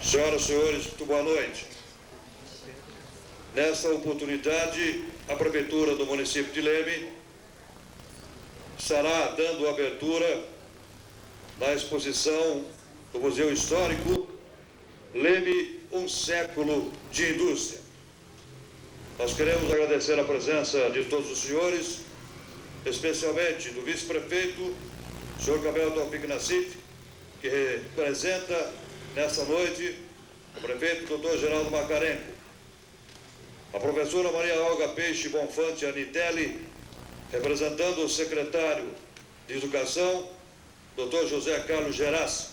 Senhoras e senhores, muito boa noite. Nesta oportunidade, a Prefeitura do município de Leme estará dando abertura na exposição do Museu Histórico Leme, um século de indústria. Nós queremos agradecer a presença de todos os senhores, especialmente do vice-prefeito, senhor Cabel Taufik Nassif, que representa nesta noite o prefeito doutor Geraldo Macarenco, a professora Maria Olga Peixe Bonfante Anitelli, representando o secretário de Educação, doutor José Carlos Gerassi,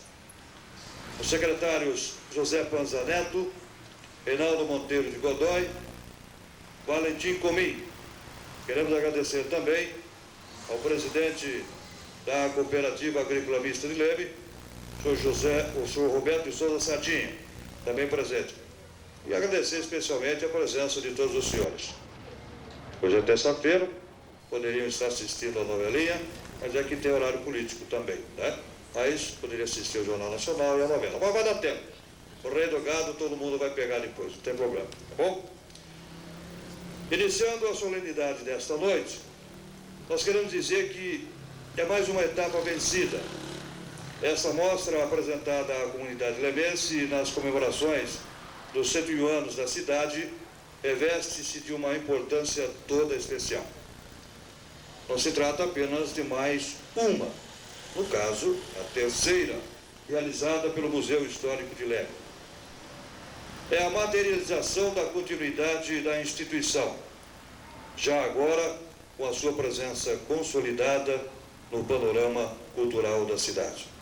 os secretários José Panzaneto, Reinaldo Monteiro de Godoy, Valentim Comim. Queremos agradecer também ao presidente da Cooperativa Agrícola Mista de Leme, o senhor Roberto de Souza Sardinha, também presente. E agradecer especialmente a presença de todos os senhores. Hoje é terça-feira, poderiam estar assistindo a novelinha, mas é que tem horário político também, né? Mas poderia assistir o Jornal Nacional e a novela. Mas vai dar tempo. O Rei do Gado todo mundo vai pegar depois, não tem problema, tá bom? Iniciando a solenidade desta noite, nós queremos dizer que é mais uma etapa vencida. Essa mostra apresentada à comunidade lemense nas comemorações dos 101 anos da cidade reveste-se de uma importância toda especial. Não se trata apenas de mais uma, no caso, a terceira, realizada pelo Museu Histórico de Leme. É a materialização da continuidade da instituição, já agora com a sua presença consolidada no panorama cultural da cidade.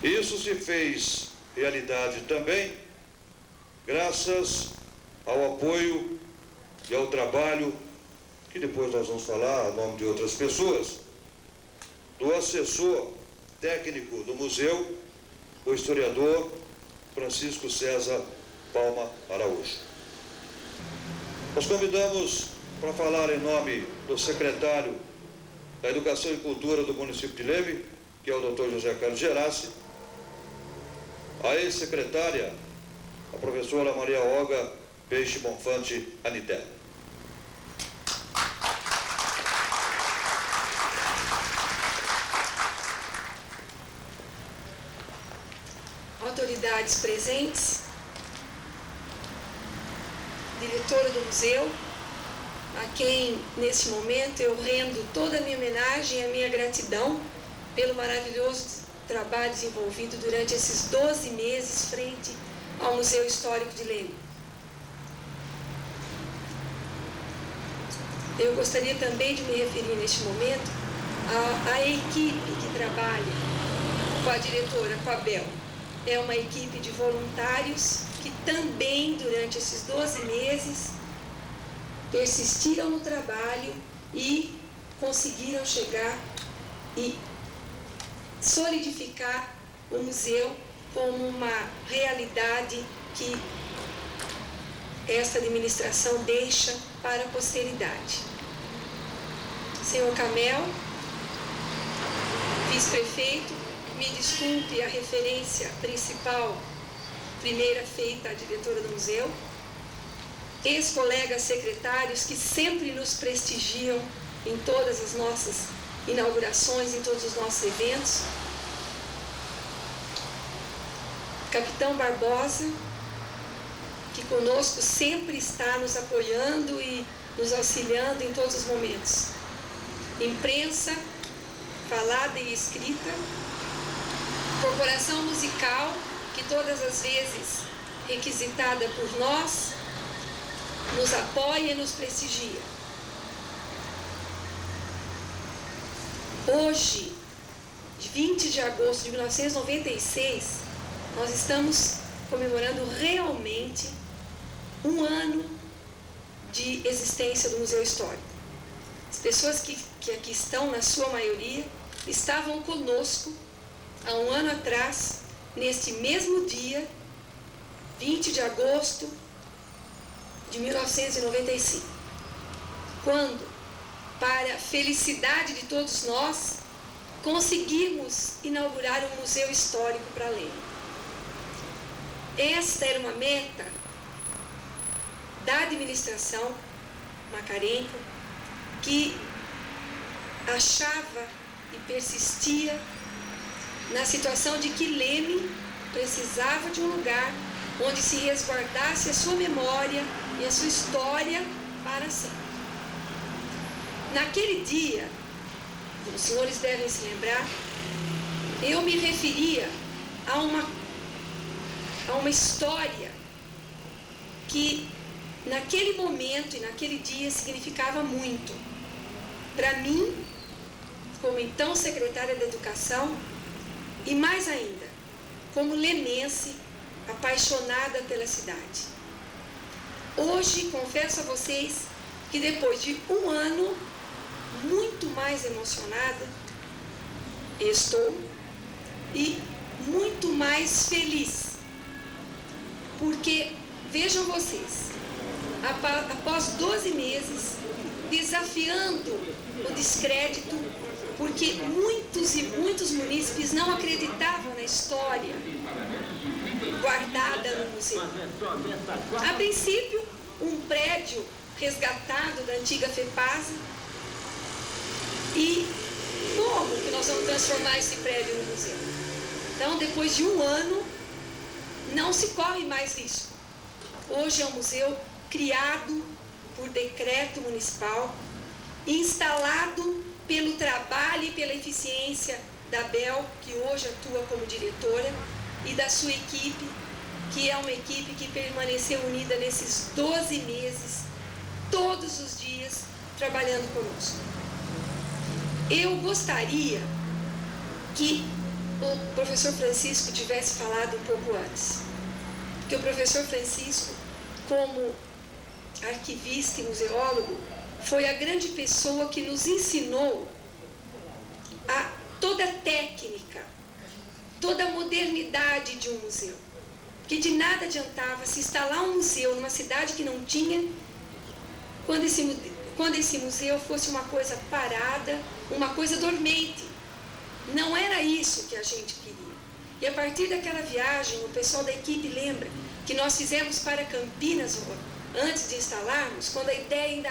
Isso se fez realidade também graças ao apoio e ao trabalho, que depois nós vamos falar a nome de outras pessoas, do assessor técnico do museu, o historiador Francisco César Palma Araújo. Nós convidamos para falar em nome do secretário da Educação e Cultura do município de Leme, que é o doutor José Carlos Gerassi, a ex-secretária, a professora Maria Olga Peixe Bonfante Anitelli. Autoridades presentes, diretora do museu, a quem neste momento eu rendo toda a minha homenagem e a minha gratidão pelo maravilhoso trabalho desenvolvido durante esses 12 meses frente ao Museu Histórico de Leme. Eu gostaria também de me referir neste momento à equipe que trabalha com a diretora, com a Bel. É uma equipe de voluntários que também, durante esses 12 meses, persistiram no trabalho e conseguiram chegar e solidificar o museu como uma realidade que esta administração deixa para a posteridade. Senhor Camel, vice-prefeito, me desculpe a referência principal, primeira feita à diretora do museu, ex-colegas secretários que sempre nos prestigiam em todas as nossas inaugurações, em todos os nossos eventos, Capitão Barbosa, que conosco sempre está nos apoiando e nos auxiliando em todos os momentos, imprensa, falada e escrita, corporação musical, que todas as vezes requisitada por nós, nos apoia e nos prestigia. Hoje, 20 de agosto de 1996, nós estamos comemorando realmente um ano de existência do Museu Histórico. As pessoas que aqui estão, na sua maioria, estavam conosco há um ano atrás, neste mesmo dia, 20 de agosto de 1995, quando, para a felicidade de todos nós, conseguimos inaugurar um museu histórico para Leme. esta era uma meta da administração Macarenco, que achava e persistia na situação de que Leme precisava de um lugar onde se resguardasse a sua memória e a sua história para sempre. Naquele dia, os senhores devem se lembrar, eu me referia a uma história que naquele momento e naquele dia significava muito para mim, como então secretária da Educação, e mais ainda, como lemense apaixonada pela cidade. Hoje, confesso a vocês que depois de um ano, muito mais emocionada estou e muito mais feliz, porque, vejam vocês, após 12 meses, desafiando o descrédito, porque muitos e muitos munícipes não acreditavam na história guardada no museu. A princípio, um prédio resgatado da antiga FEPASA, e como que nós vamos transformar esse prédio no museu? Então, depois de um ano, não se corre mais risco. Hoje é um museu criado por decreto municipal, instalado pelo trabalho e pela eficiência da Bel, que hoje atua como diretora, e da sua equipe, que é uma equipe que permaneceu unida nesses 12 meses, todos os dias, trabalhando conosco. Eu gostaria que o professor Francisco tivesse falado um pouco antes, porque o professor Francisco, como arquivista e museólogo, foi a grande pessoa que nos ensinou toda a técnica, toda a modernidade de um museu. Porque de nada adiantava se instalar um museu numa cidade que não tinha, quando esse museu fosse uma coisa parada, uma coisa dormente. Não era isso que a gente queria. E a partir daquela viagem, o pessoal da equipe lembra que nós fizemos para Campinas, antes de instalarmos, quando a ideia ainda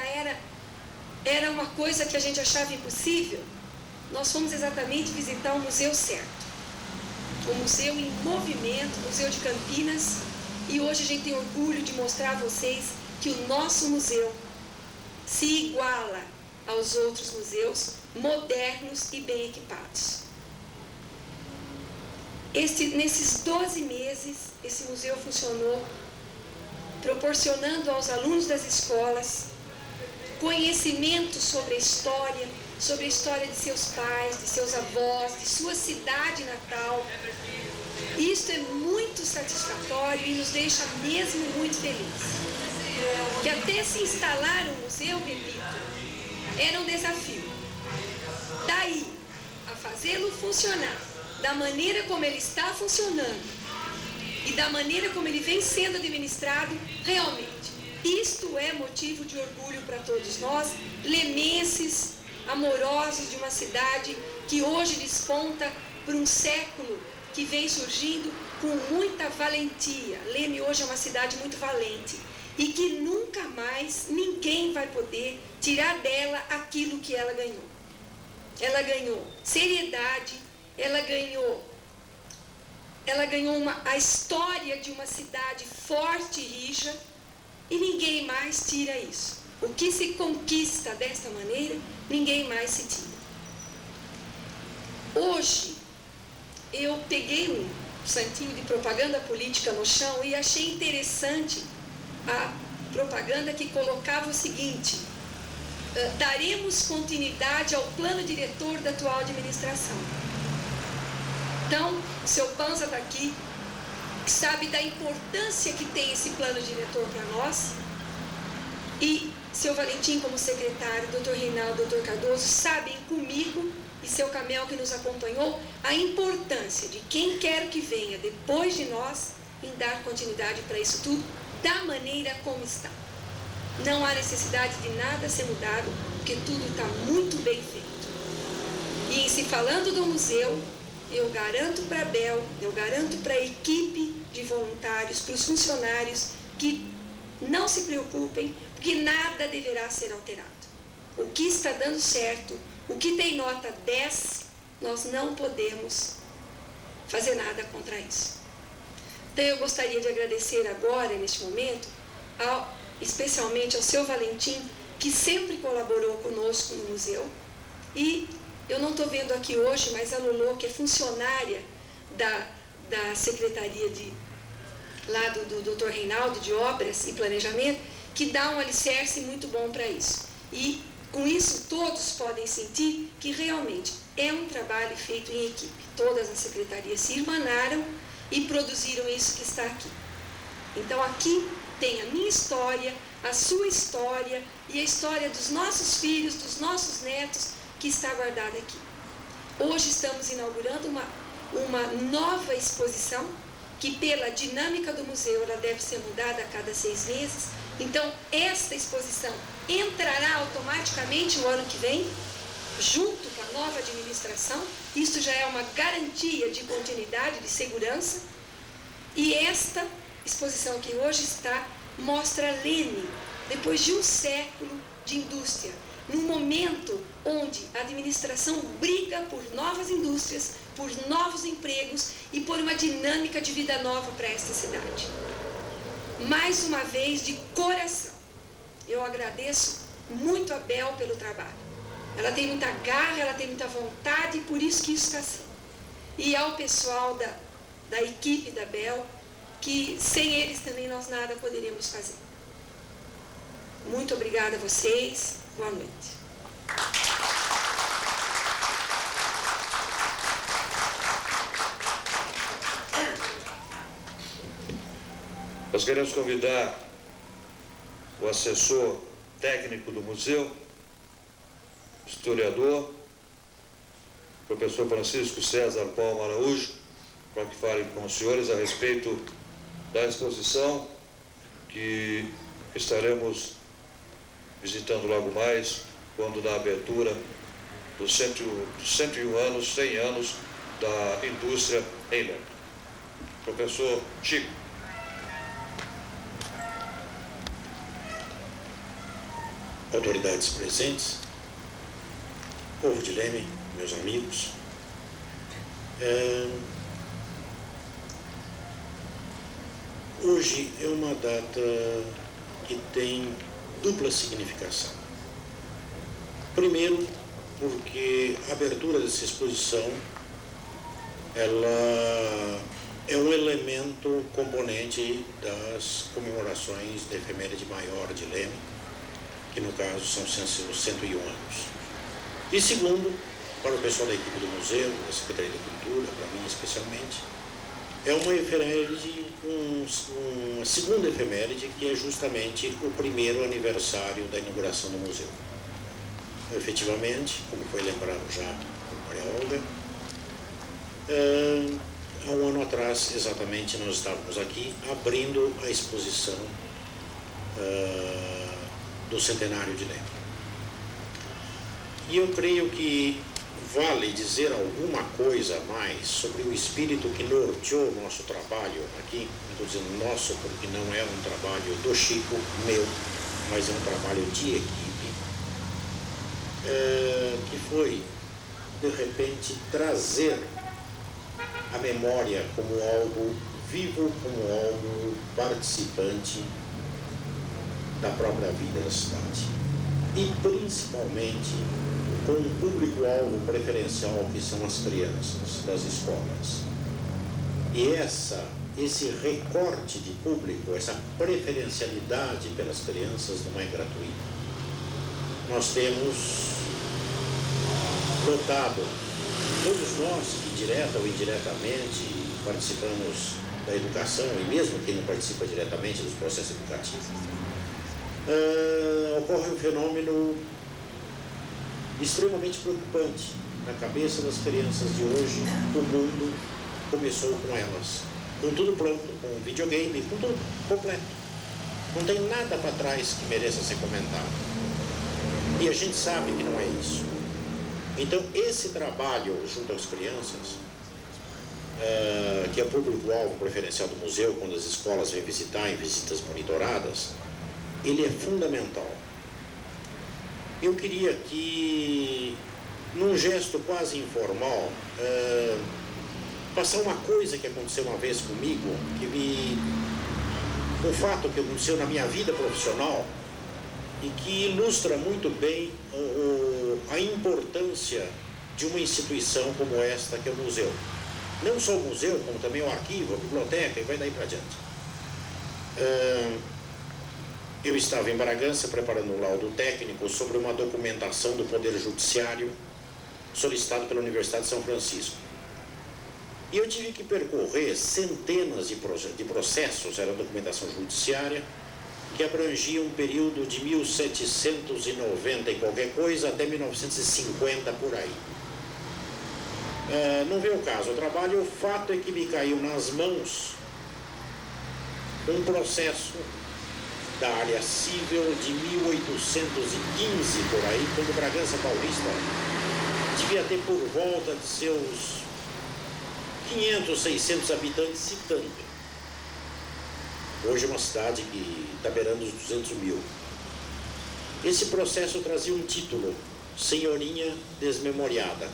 era uma coisa que a gente achava impossível. Nós fomos exatamente visitar o museu certo. O museu em movimento, o Museu de Campinas, e hoje a gente tem orgulho de mostrar a vocês que o nosso museu se iguala aos outros museus modernos e bem equipados. Nesses 12 meses, esse museu funcionou, proporcionando aos alunos das escolas conhecimento sobre a história de seus pais, de seus avós, de sua cidade natal. Isso é muito satisfatório e nos deixa mesmo muito felizes. Que até se instalar um museu, repito, era um desafio. Daí a fazê-lo funcionar da maneira como ele está funcionando e da maneira como ele vem sendo administrado, realmente, isto é motivo de orgulho para todos nós, lemenses, amorosos de uma cidade que hoje desponta por um século que vem surgindo com muita valentia. Leme hoje é uma cidade muito valente e que nunca mais ninguém vai poder tirar dela aquilo que ela ganhou. Ela ganhou seriedade, ela ganhou a história de uma cidade forte e rija, e ninguém mais tira isso. O que se conquista desta maneira, ninguém mais se tira. Hoje, eu peguei um santinho de propaganda política no chão e achei interessante a propaganda que colocava o seguinte: daremos continuidade ao plano diretor da atual administração. Então, o seu Panza está aqui, que sabe da importância que tem esse plano diretor para nós, e seu Valentim como secretário, doutor Reinaldo, doutor Cardoso, sabem comigo, e seu Camel que nos acompanhou, a importância de quem quer que venha depois de nós em dar continuidade para isso tudo, da maneira como está. Não há necessidade de nada ser mudado, porque tudo está muito bem feito. E em se falando do museu, eu garanto para a Bel, eu garanto para a equipe de voluntários, para os funcionários, que não se preocupem, porque nada deverá ser alterado. O que está dando certo, o que tem nota 10, nós não podemos fazer nada contra isso. Então eu gostaria de agradecer agora, neste momento, especialmente ao seu Valentim, que sempre colaborou conosco no museu. E eu não estou vendo aqui hoje, mas a Lolo, que é funcionária da Secretaria lá do Dr. Reinaldo, de Obras e Planejamento, que dá um alicerce muito bom para isso. E com isso todos podem sentir que realmente é um trabalho feito em equipe. Todas as secretarias se irmanaram e produziram isso que está aqui. Então aqui tem a minha história, a sua história e a história dos nossos filhos, dos nossos netos, que está guardada aqui. Hoje estamos inaugurando uma nova exposição, que pela dinâmica do museu ela deve ser mudada a cada 6 meses. Então esta exposição entrará automaticamente no ano que vem, junto com a nova administração. Isso já é uma garantia de continuidade, de segurança. E esta exposição que hoje está mostra Lene, depois de um século de indústria, num momento onde a administração briga por novas indústrias, por novos empregos e por uma dinâmica de vida nova para esta cidade. Mais uma vez, de coração, eu agradeço muito a Bel pelo trabalho. Ela tem muita garra, ela tem muita vontade, e por isso que isso está assim. E ao pessoal da equipe da Bel, que sem eles também nós nada poderíamos fazer. Muito obrigada a vocês. Boa noite. Nós queremos convidar o assessor técnico do museu, historiador, professor Francisco César Paulo Araújo, para que fale com os senhores a respeito da exposição que estaremos visitando logo mais, quando da abertura dos 101 anos, 100 anos da indústria em Leme. Professor Chico. Autoridades presentes, povo de Leme, meus amigos, hoje é uma data que tem dupla significação. Primeiro, porque a abertura dessa exposição ela é um elemento componente das comemorações da efeméride maior de Leme, que no caso são os 101 anos. E segundo, para o pessoal da equipe do museu, da Secretaria da Cultura, para mim especialmente, é uma efeméride, uma segunda efeméride, que é justamente o primeiro aniversário da inauguração do museu. Efetivamente, como foi lembrado já por Maria Olga, há um ano atrás, exatamente, nós estávamos aqui abrindo a exposição do centenário de Leme. E eu creio que vale dizer alguma coisa a mais sobre o espírito que norteou o nosso trabalho aqui. Não estou dizendo nosso porque não é um trabalho do Chico, meu, mas é um trabalho de equipe, que foi, de repente, trazer a memória como algo vivo, como algo participante da própria vida da cidade. E principalmente com um público-alvo preferencial que são as crianças das escolas. E esse recorte de público, essa preferencialidade pelas crianças não é gratuita. Nós temos notado, todos nós que direta ou indiretamente participamos da educação, e mesmo quem não participa diretamente dos processos educativos, ocorre um fenômeno extremamente preocupante na cabeça das crianças de hoje. O mundo começou com elas, com tudo pronto, com videogame, com tudo completo. Não tem nada para trás que mereça ser comentado. E a gente sabe que não é isso. Então, esse trabalho junto às crianças que é o público-alvo preferencial do museu, quando as escolas vêm visitar em visitas monitoradas, ele é fundamental. Eu queria que, num gesto quase informal, passar uma coisa que aconteceu uma vez comigo, um fato que aconteceu na minha vida profissional e que ilustra muito bem a importância de uma instituição como esta, que é o museu. Não só o museu, como também o arquivo, a biblioteca, e vai daí para diante. Eu estava em Bragança preparando um laudo técnico sobre uma documentação do Poder Judiciário solicitado pela Universidade de São Francisco. E eu tive que percorrer centenas de processos, era documentação judiciária, que abrangia um período de 1790 e qualquer coisa até 1950, por aí. Não veio o caso, o trabalho, o fato é que me caiu nas mãos um processo da área civil de 1815, por aí, quando Bragança Paulista devia ter por volta de seus 500, 600 habitantes e tanto. Hoje é uma cidade que está beirando os 200 mil. Esse processo trazia um título, Senhorinha Desmemoriada.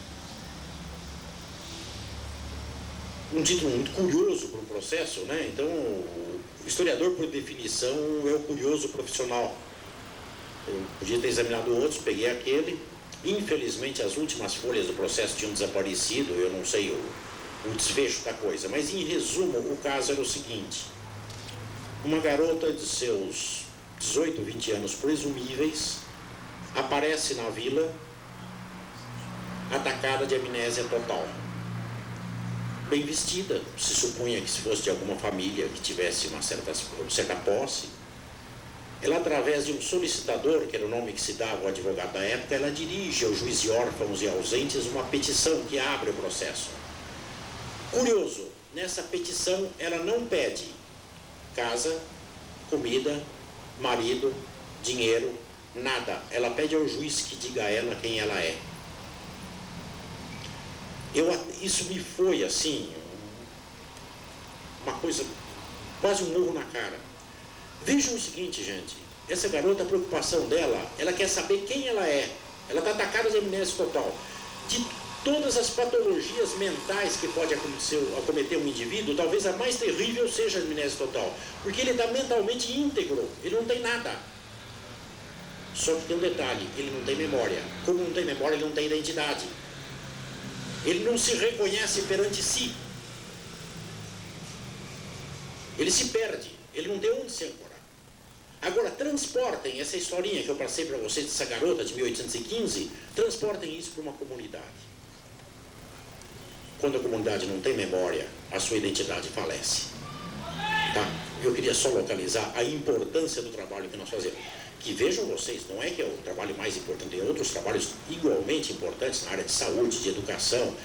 Um título muito curioso para o processo, né? Então, o historiador, por definição, é o curioso profissional. Eu podia ter examinado outros, peguei aquele. Infelizmente, as últimas folhas do processo tinham desaparecido, eu não sei o desfecho da coisa. Mas, em resumo, o caso era o seguinte. Uma garota de seus 18, 20 anos presumíveis aparece na vila atacada de amnésia total. Bem vestida, se supunha que se fosse de alguma família que tivesse uma certa posse. Ela, através de um solicitador, que era o nome que se dava ao advogado da época, ela dirige ao juiz de órfãos e ausentes uma petição que abre o processo. Curioso, nessa petição ela não pede casa, comida, marido, dinheiro, nada. Ela pede ao juiz que diga a ela quem ela é. Isso me foi, assim, uma coisa, quase um murro na cara. Vejam o seguinte, gente, essa garota, a preocupação dela, ela quer saber quem ela é. Ela está atacada de amnésia total. De todas as patologias mentais que pode acometer um indivíduo, talvez a mais terrível seja a amnésia total, porque ele está mentalmente íntegro, ele não tem nada. Só que tem um detalhe, ele não tem memória. Como não tem memória, ele não tem identidade. Ele não se reconhece perante si. Ele se perde, ele não tem onde se ancorar. Agora, transportem essa historinha que eu passei para vocês dessa garota de 1815, transportem isso para uma comunidade. Quando a comunidade não tem memória, a sua identidade falece. Tá? Eu queria só localizar a importância do trabalho que nós fazemos. Que vejam vocês, não é que é o trabalho mais importante, tem outros trabalhos igualmente importantes na área de saúde, de educação,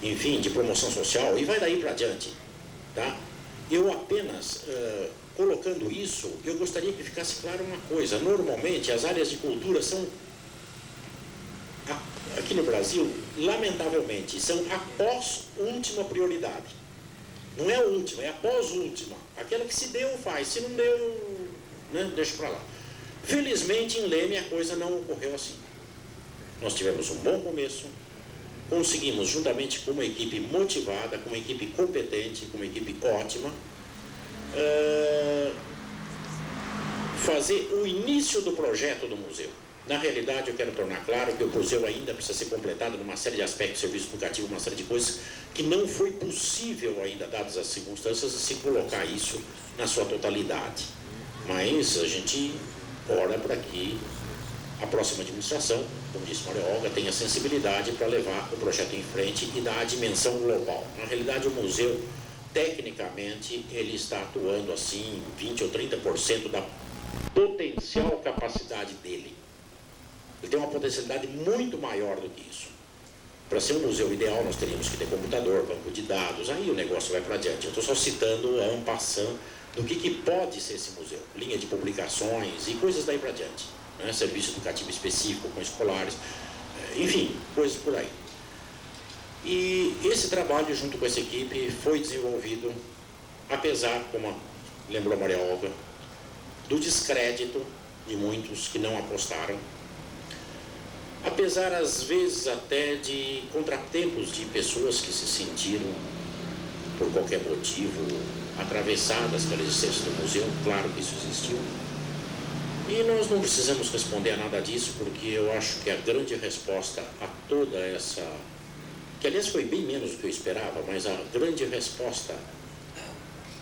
enfim, de promoção social, e vai daí para adiante. Tá? Eu apenas, colocando isso, eu gostaria que ficasse claro uma coisa. Normalmente, as áreas de cultura são, aqui no Brasil, lamentavelmente, são a pós-última prioridade. Não é a última, é a pós-última. Aquela que se deu, faz. Se não deu, né, deixa para lá. Felizmente, em Leme, a coisa não ocorreu assim. Nós tivemos um bom começo, conseguimos, juntamente com uma equipe motivada, com uma equipe competente, com uma equipe ótima, fazer o início do projeto do museu. Na realidade, eu quero tornar claro que o museu ainda precisa ser completado numa série de aspectos, serviço educativo, uma série de coisas que não foi possível ainda, dadas as circunstâncias, se colocar isso na sua totalidade. Mas a gente ora para que a próxima administração, como disse Maria Olga, tenha sensibilidade para levar o projeto em frente e dar a dimensão global. Na realidade, o museu, tecnicamente, ele está atuando assim, 20 ou 30% da potencial capacidade dele. Ele tem uma potencialidade muito maior do que isso. Para ser um museu ideal, nós teríamos que ter computador, banco de dados, aí o negócio vai para adiante. Eu estou só citando a en passant do que pode ser esse museu. Linha de publicações e coisas daí para adiante. Né? Serviço educativo específico com escolares, enfim, coisas por aí. E esse trabalho, junto com essa equipe, foi desenvolvido, apesar, como lembrou a Maria Olga, do descrédito de muitos que não apostaram, apesar, às vezes, até de contratempos de pessoas que se sentiram, por qualquer motivo, atravessadas pela existência do museu. Claro que isso existiu. E nós não precisamos responder a nada disso, porque eu acho que a grande resposta a toda essa... que, aliás, foi bem menos do que eu esperava, mas a grande resposta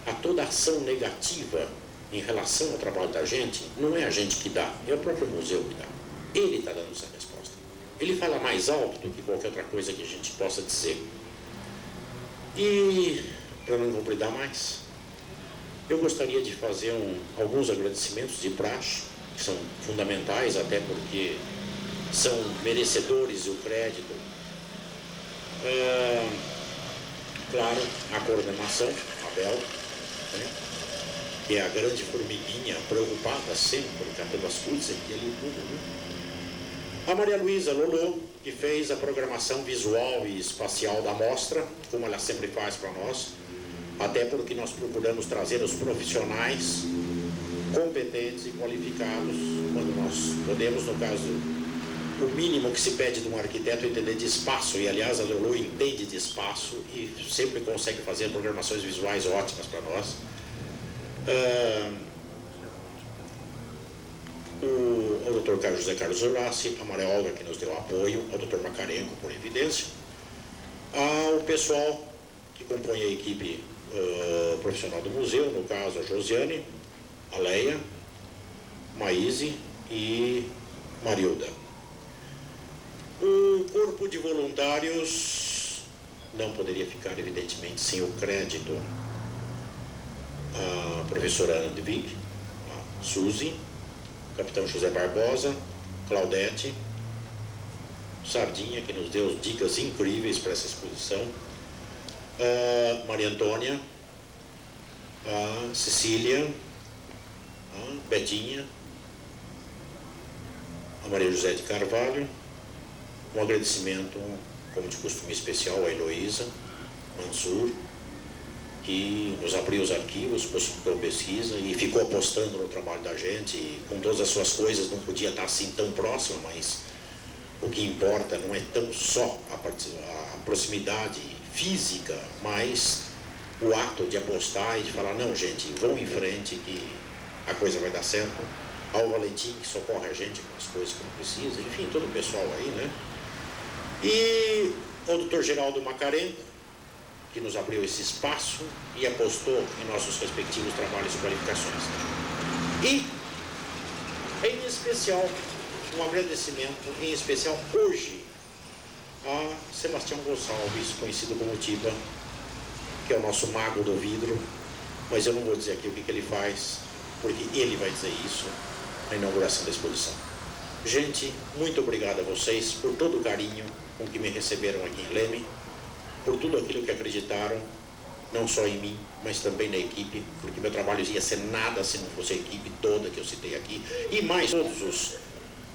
a toda ação negativa em relação ao trabalho da gente, não é a gente que dá, é o próprio museu que dá. Ele está dando essa resposta. Ele fala mais alto do que qualquer outra coisa que a gente possa dizer. E, para não completar mais, eu gostaria de fazer alguns agradecimentos de praxe, que são fundamentais, até porque são merecedores do crédito. Claro, a coordenação, a Bel, né, que é a grande formiguinha, preocupada sempre, catando as coisas aqui ali tudo, né? A Maria Luísa Lolo, que fez a programação visual e espacial da mostra, como ela sempre faz para nós, até porque nós procuramos trazer os profissionais competentes e qualificados, quando nós podemos, no caso, o mínimo que se pede de um arquiteto é entender de espaço, e aliás a Lolo entende de espaço e sempre consegue fazer programações visuais ótimas para nós. O Dr. José Carlos Urassi, a Maria Olga, que nos deu apoio, ao Dr. Macarenco, por evidência, ao pessoal que compõe a equipe profissional do museu, no caso a Josiane, a Leia, Maíse e Marilda. O corpo de voluntários não poderia ficar, evidentemente, sem o crédito. A professora Ana de Vick, a Suzy, o capitão José Barbosa, Claudete, Sardinha, que nos deu dicas incríveis para essa exposição, a Maria Antônia, a Cecília, a Betinha, a Maria José de Carvalho, um agradecimento, como de costume especial, a Heloísa Mansur, que nos abriu os arquivos, possibilitou pesquisa e ficou apostando no trabalho da gente, e com todas as suas coisas não podia estar assim tão próxima, mas o que importa não é tão só a proximidade física, mas o ato de apostar e de falar, não, gente, vão em frente que a coisa vai dar certo. Ao Valentim, que socorre a gente com as coisas que não precisa, enfim, todo o pessoal aí, né? E ao Dr. Geraldo Macarenco, que nos abriu esse espaço e apostou em nossos respectivos trabalhos e qualificações. E, em especial, um agradecimento, em especial hoje, a Sebastião Gonçalves, conhecido como Tiba, que é o nosso mago do vidro, mas eu não vou dizer aqui o que ele faz, porque ele vai dizer isso na inauguração da exposição. Gente, muito obrigado a vocês por todo o carinho com que me receberam aqui em Leme, por tudo aquilo que acreditaram, não só em mim, mas também na equipe, porque meu trabalho ia ser nada se não fosse a equipe toda que eu citei aqui, e mais todos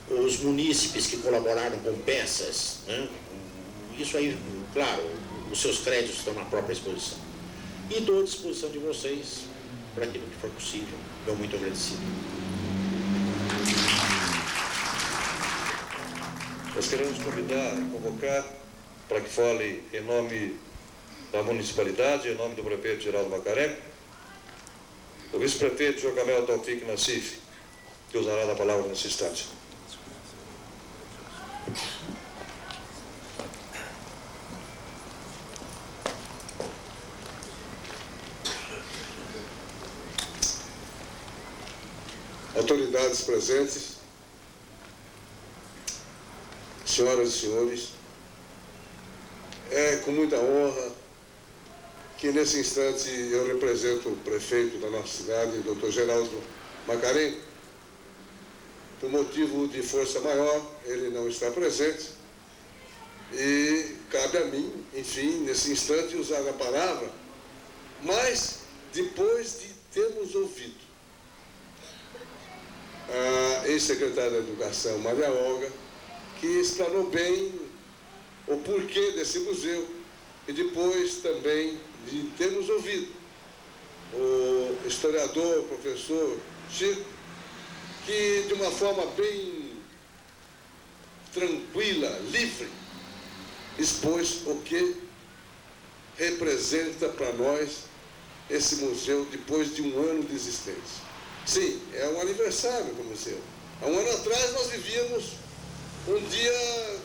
os munícipes que colaboraram com peças, né? Isso aí, claro, os seus créditos estão na própria exposição. E estou à disposição de vocês para aquilo que for possível. Estou muito agradecido. Nós queremos convidar, convocar, para que fale em nome da municipalidade, em nome do prefeito Geraldo Macarenco, o vice-prefeito Jocamel Taufik Nassif, que usará a palavra nesse instante. Autoridades presentes, senhoras e senhores, é com muita honra que nesse instante eu represento o prefeito da nossa cidade, o Dr. Geraldo Macarenco. Por motivo de força maior, ele não está presente e cabe a mim, enfim, nesse instante usar a palavra, mas depois de termos ouvido a ex-secretária da Educação, Maria Olga, que explanou bem o porquê desse museu e depois também de termos ouvido o historiador, o professor Chico, que de uma forma bem tranquila, livre, expôs o que representa para nós esse museu depois de um ano de existência. Sim, é um aniversário do museu. Há um ano atrás nós vivíamos um dia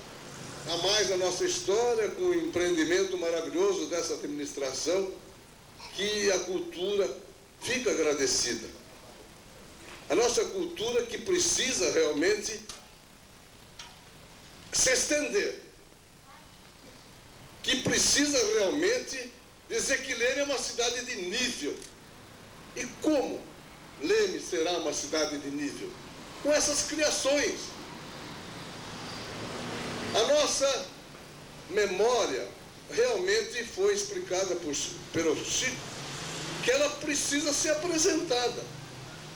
a mais na nossa história, com o empreendimento maravilhoso dessa administração, que a cultura fica agradecida. A nossa cultura que precisa realmente se estender, que precisa realmente dizer que Leme é uma cidade de nível. E como Leme será uma cidade de nível? Com essas criações. A nossa memória realmente foi explicada pelo Chico, que ela precisa ser apresentada.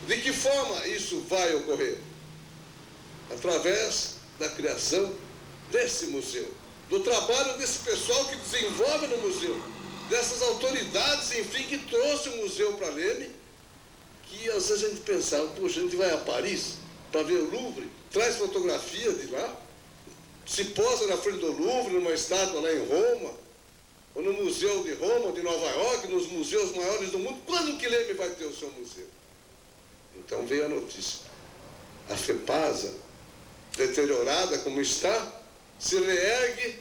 De que forma isso vai ocorrer? Através da criação desse museu, do trabalho desse pessoal que desenvolve no museu, dessas autoridades, enfim, que trouxe o museu para Leme, que às vezes a gente pensava, poxa, a gente vai a Paris para ver o Louvre, traz fotografia de lá, se posa na frente do Louvre, numa estátua lá em Roma, ou no Museu de Roma, de Nova York, nos museus maiores do mundo. Quando que Leme vai ter o seu museu? Então veio a notícia. A FEPASA, deteriorada como está, se reergue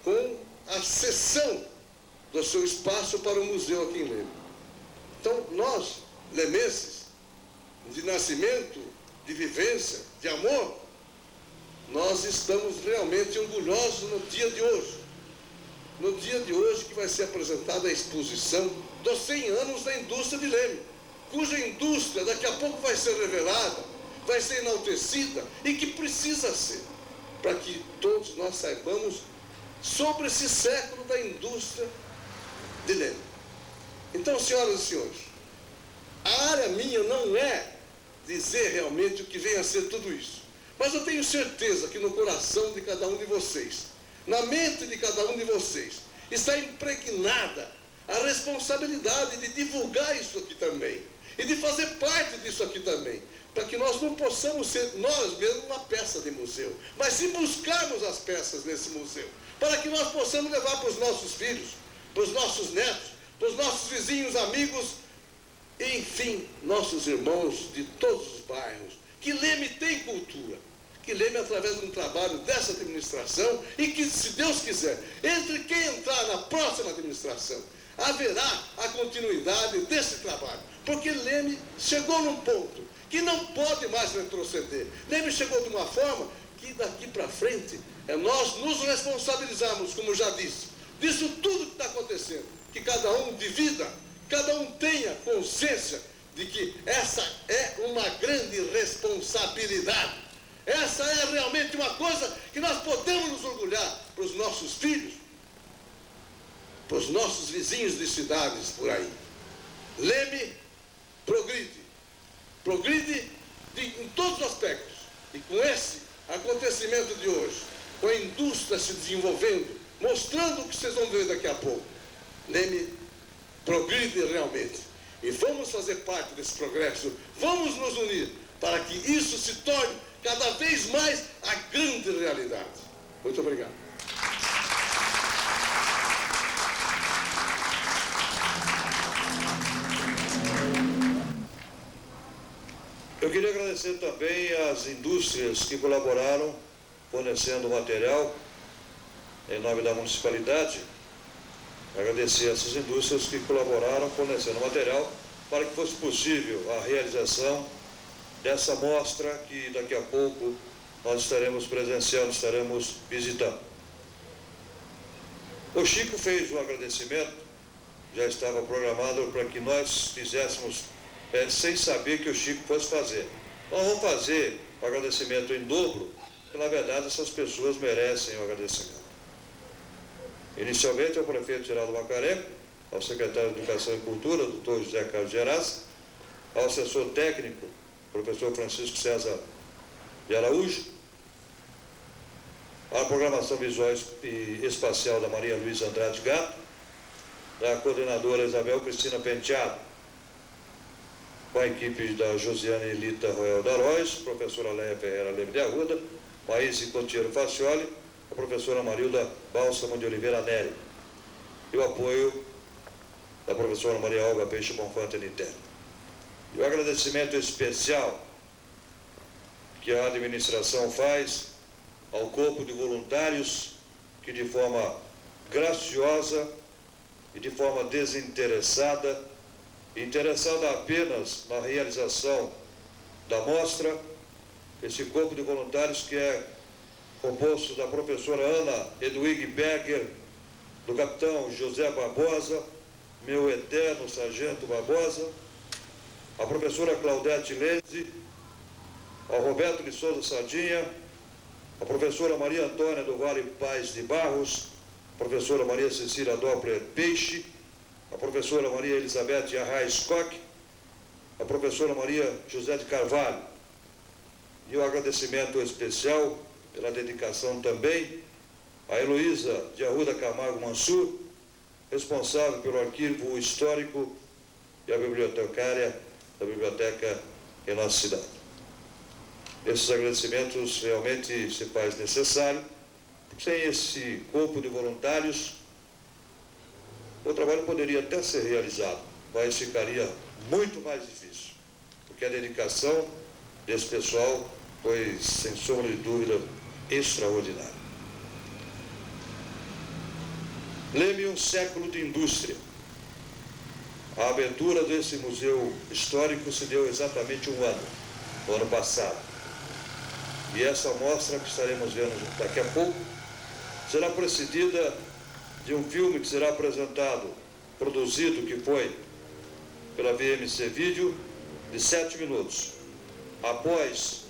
com a cessão do seu espaço para o museu aqui em Leme. Então nós, lemenses, de nascimento, de vivência, de amor, nós estamos realmente orgulhosos no dia de hoje. No dia de hoje que vai ser apresentada a exposição dos 100 anos da indústria de Leme, cuja indústria daqui a pouco vai ser revelada, vai ser enaltecida e que precisa ser, para que todos nós saibamos sobre esse século da indústria de Leme. Então, senhoras e senhores, a área minha não é dizer realmente o que vem a ser tudo isso. Mas eu tenho certeza que no coração de cada um de vocês, na mente de cada um de vocês, está impregnada a responsabilidade de divulgar isso aqui também. E de fazer parte disso aqui também. Para que nós não possamos ser nós mesmos uma peça de museu. Mas sim buscarmos as peças nesse museu. Para que nós possamos levar para os nossos filhos, para os nossos netos, para os nossos vizinhos, amigos, enfim, nossos irmãos de todos os bairros. Que Leme tem cultura. Que Leme, através de um trabalho dessa administração, e que, se Deus quiser, entre quem entrar na próxima administração, haverá a continuidade desse trabalho. Porque Leme chegou num ponto que não pode mais retroceder. Leme chegou de uma forma que daqui para frente nós nos responsabilizamos, como já disse, disso tudo que está acontecendo. Que cada um divida, cada um tenha consciência de que essa é uma grande responsabilidade. Essa é realmente uma coisa que nós podemos nos orgulhar para os nossos filhos, para os nossos vizinhos de cidades por aí. Leme progride em todos os aspectos. E com esse acontecimento de hoje, com a indústria se desenvolvendo, mostrando o que vocês vão ver daqui a pouco, Leme progride realmente. E vamos fazer parte desse progresso, vamos nos unir para que isso se torne cada vez mais a grande realidade. Muito obrigado. Eu queria agradecer também às indústrias que colaboraram, fornecendo material em nome da municipalidade. Agradecer a essas indústrias que colaboraram, fornecendo material para que fosse possível a realização dessa mostra que daqui a pouco nós estaremos presenciando, estaremos visitando. O Chico fez um agradecimento, já estava programado para que nós fizéssemos sem saber que o Chico fosse fazer. Nós vamos fazer o agradecimento em dobro, porque na verdade essas pessoas merecem o agradecimento. Inicialmente ao prefeito Geraldo Macarenco, ao secretário de Educação e Cultura, doutor José Carlos Geras, ao assessor técnico, professor Francisco César de Araújo, a programação visual e espacial da Maria Luísa Andrade Gato, da coordenadora Isabel Cristina Penteado, com a equipe da Josiane Elita Royal Daróis, professora Leia Ferreira Leme de Arruda, Maíse Cotiero Facioli, a professora Marilda Bálsamo de Oliveira Nery, e o apoio da professora Maria Olga Peixe Bonfante Nitelli. E o agradecimento especial que a administração faz ao corpo de voluntários que, de forma graciosa e de forma desinteressada, interessada apenas na realização da mostra, esse corpo de voluntários que é composto da professora Ana Edwig Berger, do capitão José Barbosa, meu eterno sargento Barbosa, a professora Claudete Lenzi, ao Roberto de Souza Sardinha, a professora Maria Antônia do Vale Paz de Barros, a professora Maria Cecília Doppler Peixe, a professora Maria Elizabeth Arraes Koch, a professora Maria José de Carvalho. E o agradecimento especial pela dedicação também a Heloísa de Arruda Camargo Mansur, responsável pelo arquivo histórico e a bibliotecária da biblioteca em nossa cidade. Esses agradecimentos realmente se faz necessário, porque sem esse corpo de voluntários, o trabalho poderia até ser realizado, mas ficaria muito mais difícil, porque a dedicação desse pessoal foi, sem sombra de dúvida, extraordinária. Leme, um século de indústria. A abertura desse museu histórico se deu exatamente um ano, no ano passado. E essa mostra que estaremos vendo daqui a pouco será precedida de um filme que será apresentado, produzido, que foi pela VMC Vídeo, de 7 minutos. Após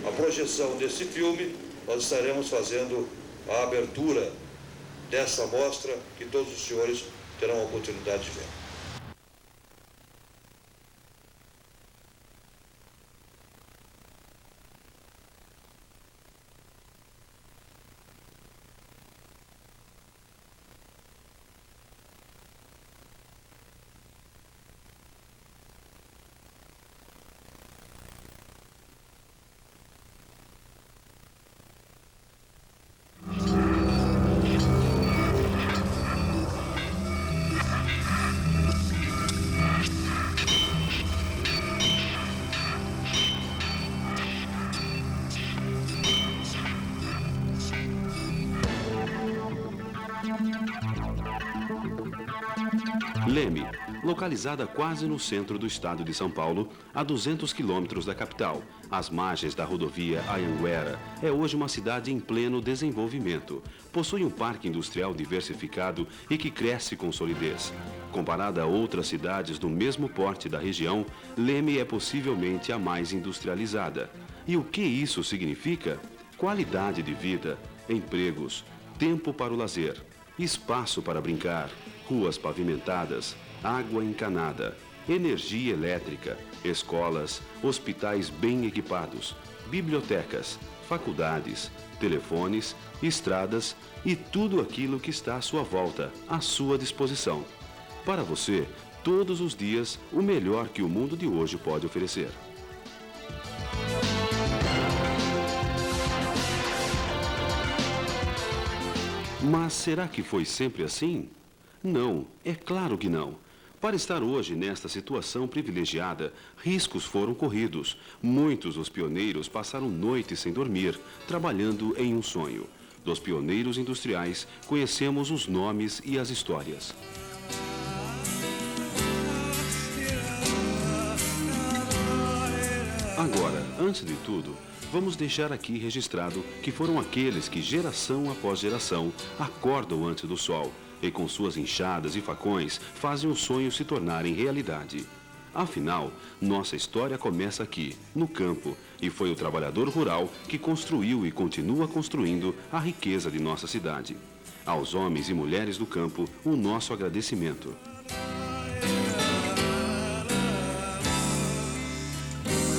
a projeção desse filme, nós estaremos fazendo a abertura dessa mostra que todos os senhores terão a oportunidade de ver. Leme, localizada quase no centro do estado de São Paulo, a 200 quilômetros da capital, às margens da rodovia Anhanguera, é hoje uma cidade em pleno desenvolvimento. Possui um parque industrial diversificado e que cresce com solidez. Comparada a outras cidades do mesmo porte da região, Leme é possivelmente a mais industrializada. E o que isso significa? Qualidade de vida, empregos, tempo para o lazer, espaço para brincar, ruas pavimentadas, água encanada, energia elétrica, escolas, hospitais bem equipados, bibliotecas, faculdades, telefones, estradas e tudo aquilo que está à sua volta, à sua disposição. Para você, todos os dias, o melhor que o mundo de hoje pode oferecer. Mas será que foi sempre assim? Não, é claro que não. Para estar hoje nesta situação privilegiada, riscos foram corridos. Muitos dos pioneiros passaram noites sem dormir, trabalhando em um sonho. Dos pioneiros industriais, conhecemos os nomes e as histórias. Agora, antes de tudo, vamos deixar aqui registrado que foram aqueles que, geração após geração, acordam antes do sol e, com suas enxadas e facões, fazem os sonhos se tornarem realidade. Afinal, nossa história começa aqui, no campo, e foi o trabalhador rural que construiu e continua construindo a riqueza de nossa cidade. Aos homens e mulheres do campo, o nosso agradecimento.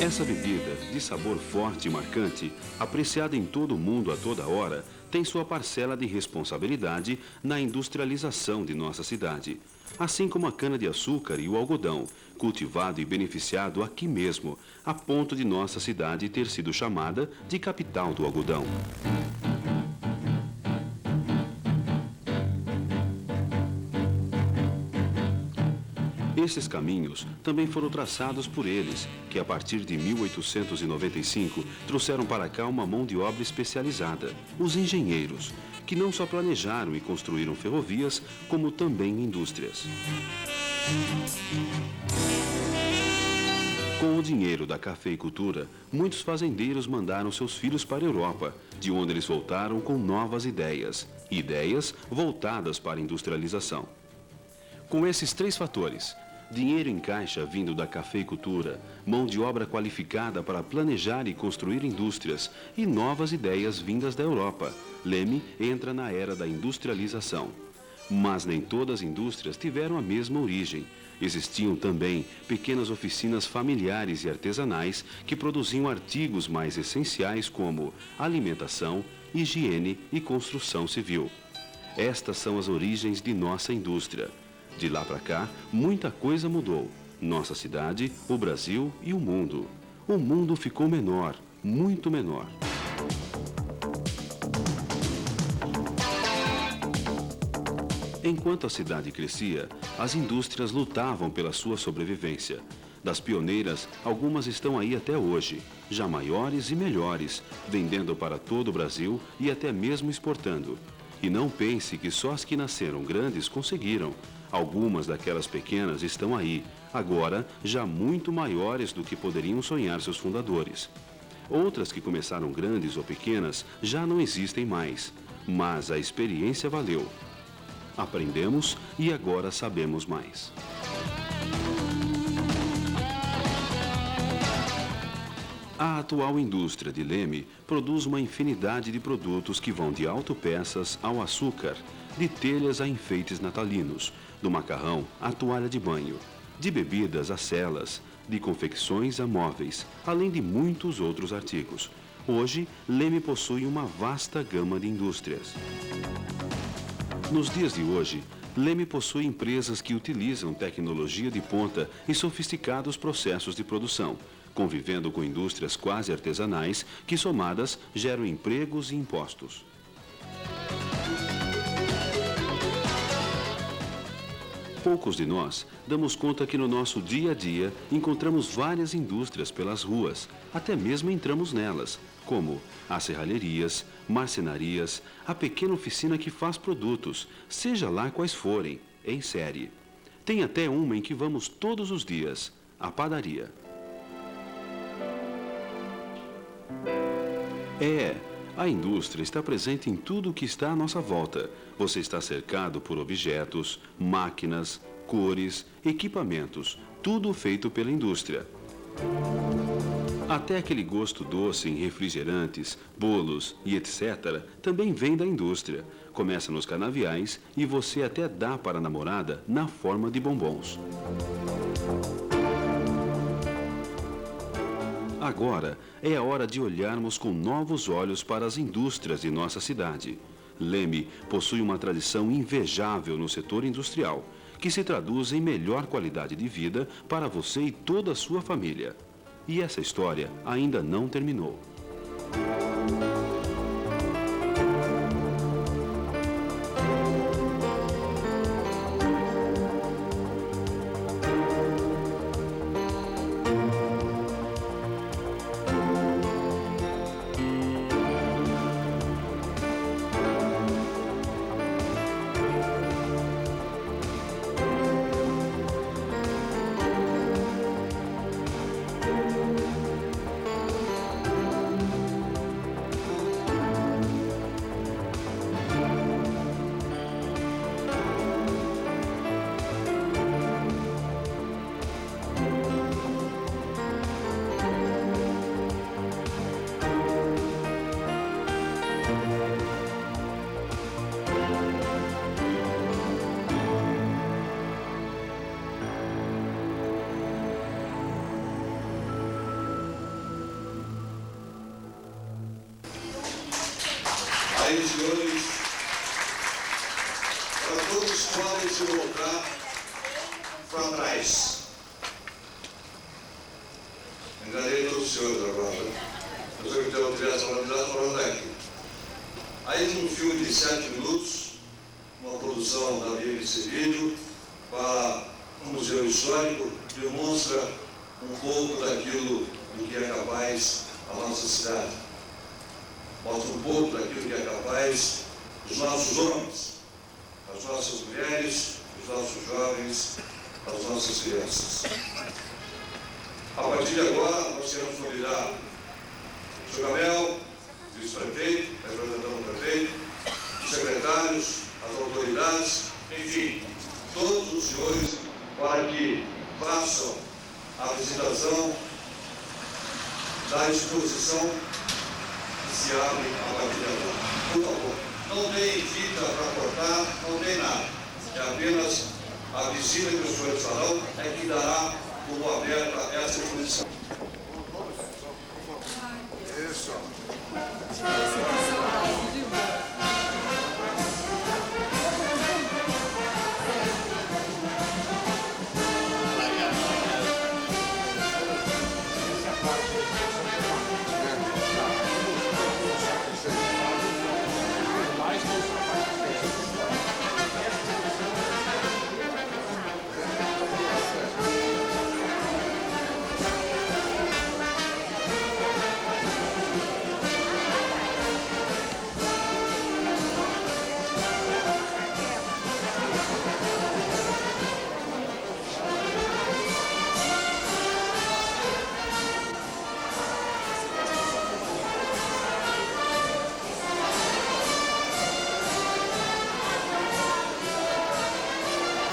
Essa bebida, de sabor forte e marcante, apreciada em todo o mundo a toda hora, tem sua parcela de responsabilidade na industrialização de nossa cidade. Assim como a cana-de-açúcar e o algodão, cultivado e beneficiado aqui mesmo, a ponto de nossa cidade ter sido chamada de capital do algodão. Esses caminhos também foram traçados por eles, que a partir de 1895 trouxeram para cá uma mão de obra especializada, os engenheiros, que não só planejaram e construíram ferrovias, como também indústrias. Com o dinheiro da cafeicultura, muitos fazendeiros mandaram seus filhos para a Europa, de onde eles voltaram com novas ideias, ideias voltadas para a industrialização. Com esses três fatores, dinheiro em caixa vindo da cafeicultura, mão de obra qualificada para planejar e construir indústrias e novas ideias vindas da Europa, Leme entra na era da industrialização. Mas nem todas as indústrias tiveram a mesma origem. Existiam também pequenas oficinas familiares e artesanais que produziam artigos mais essenciais como alimentação, higiene e construção civil. Estas são as origens de nossa indústria. De lá para cá, muita coisa mudou. Nossa cidade, o Brasil e o mundo. O mundo ficou menor, muito menor. Enquanto a cidade crescia, as indústrias lutavam pela sua sobrevivência. Das pioneiras, algumas estão aí até hoje, já maiores e melhores, vendendo para todo o Brasil e até mesmo exportando. E não pense que só as que nasceram grandes conseguiram. Algumas daquelas pequenas estão aí, agora já muito maiores do que poderiam sonhar seus fundadores. Outras que começaram grandes ou pequenas já não existem mais, mas a experiência valeu. Aprendemos e agora sabemos mais. A atual indústria de Leme produz uma infinidade de produtos que vão de autopeças ao açúcar, de telhas a enfeites natalinos, do macarrão à toalha de banho, de bebidas a celas, de confecções a móveis, além de muitos outros artigos. Hoje, Leme possui uma vasta gama de indústrias. Nos dias de hoje, Leme possui empresas que utilizam tecnologia de ponta e sofisticados processos de produção, convivendo com indústrias quase artesanais que, somadas, geram empregos e impostos. Poucos de nós damos conta que no nosso dia a dia encontramos várias indústrias pelas ruas, até mesmo entramos nelas, como as serralherias, marcenarias, a pequena oficina que faz produtos, seja lá quais forem, em série. Tem até uma em que vamos todos os dias, a padaria. A indústria está presente em tudo o que está à nossa volta. Você está cercado por objetos, máquinas, cores, equipamentos, tudo feito pela indústria. Até aquele gosto doce em refrigerantes, bolos e etc. também vem da indústria. Começa nos canaviais e você até dá para a namorada na forma de bombons. Agora é a hora de olharmos com novos olhos para as indústrias de nossa cidade. Leme possui uma tradição invejável no setor industrial, que se traduz em melhor qualidade de vida para você e toda a sua família. E essa história ainda não terminou. senhores podem se voltar para trás. Enganei todos os senhores agora. Eu sei que tem uma criança falando aqui. Aí, num filme de 7 minutos, uma produção da BBC Vídeo, para um museu histórico, demonstra um pouco daquilo do que é capaz a nossa cidade. Mostra um pouco daquilo que é capaz os nossos homens, as nossas mulheres, os nossos jovens, as nossas crianças. A partir de agora, nós queremos convidar o Sr. Gabriel, vice-prefeito, representando o prefeito, os secretários, as autoridades, enfim, todos os senhores, para que façam a visitação da exposição que se abre a partir de agora. Por favor, não tem fita para cortar, não tem nada. É apenas a visita que os senhores farão é que dará como aberta essa exposição. Isso.